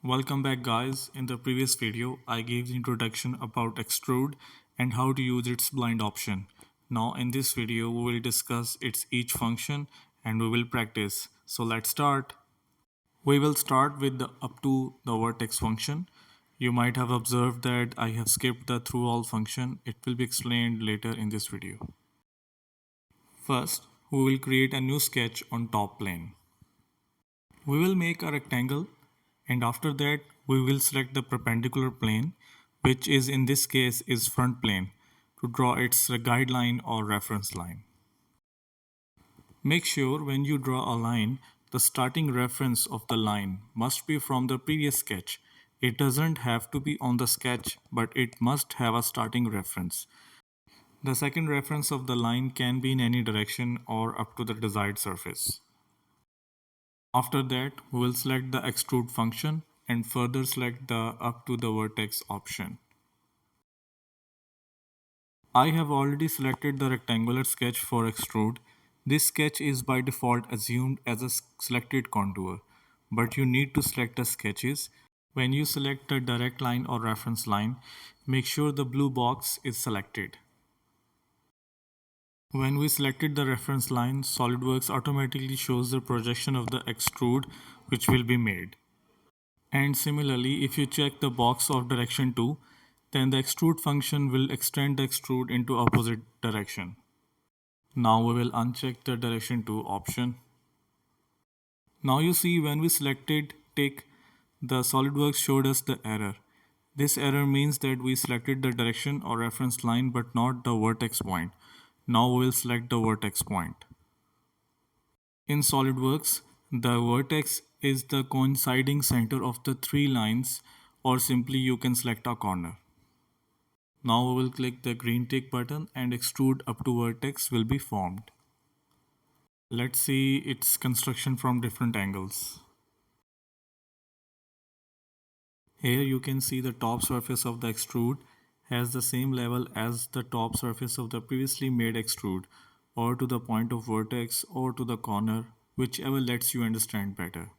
Welcome back guys. In the previous video, I gave the introduction about Extrude and how to use its blind option. Now in this video, we will discuss its each function and we will practice. So let's start. We will start with the up to the vertex function. You might have observed that I have skipped the through all function. It will be explained later in this video. First, we will create a new sketch on top plane. We will make a rectangle and after that we will select the perpendicular plane, which is in this case is front plane, to draw its guideline or reference line. Make sure when you draw a line, the starting reference of the line must be from the previous sketch. It doesn't have to be on the sketch, but it must have a starting reference. The second reference of the line can be in any direction or up to the desired surface. After that, we will select the extrude function and further select the up to the vertex option. I have already selected the rectangular sketch for extrude. This sketch is by default assumed as a selected contour, but you need to select the sketches. When you select a direct line or reference line, make sure the blue box is selected. When we selected the reference line, Solidworks automatically shows the projection of the extrude which will be made. And similarly, if you check the box of direction 2, then the extrude function will extend the extrude into opposite direction. Now we will uncheck the direction 2 option. Now you see when we selected tick, the SolidWorks showed us the error. This error means that we selected the direction or reference line but not the vertex point. Now we will select the vertex point. In SolidWorks, the vertex is the coinciding center of the three lines, or simply you can select a corner. Now we will click the green tick button and extrude up to vertex will be formed. Let's see its construction from different angles. Here you can see the top surface of the extrude has the same level as the top surface of the previously made extrude, or to the point of vertex or to the corner, whichever lets you understand better.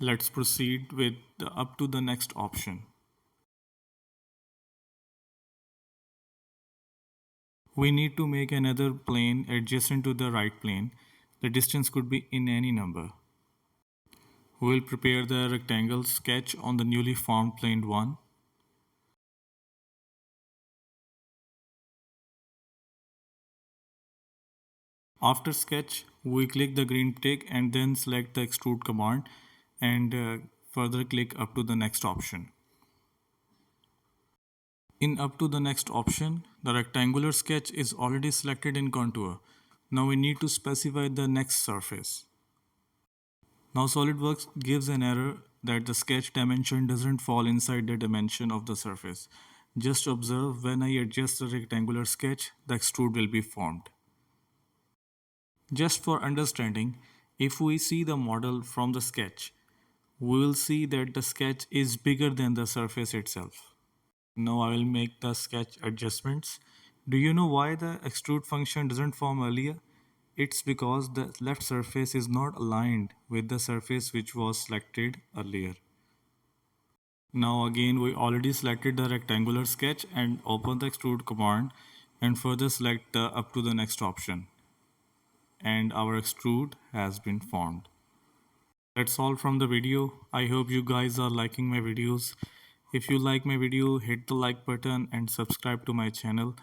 Let's proceed with the up to the next option. We need to make another plane adjacent to the right plane. The distance could be in any number. We will prepare the rectangle sketch on the newly formed plane 1. After sketch, we click the green tick and then select the extrude command and further click up to the next option. In up to the next option, the rectangular sketch is already selected in contour. Now we need to specify the next surface. Now SolidWorks gives an error that the sketch dimension doesn't fall inside the dimension of the surface. Just observe when I adjust the rectangular sketch, the extrude will be formed. Just for understanding, if we see the model from the sketch, we will see that the sketch is bigger than the surface itself. Now I will make the sketch adjustments. Do you know why the extrude function doesn't form earlier? It's because the left surface is not aligned with the surface which was selected earlier. Now again we already selected the rectangular sketch and open the extrude command and further select the up to the next option. And our extrude has been formed. That's all from the video. I hope you guys are liking my videos. If you like my video, hit the like button and subscribe to my channel.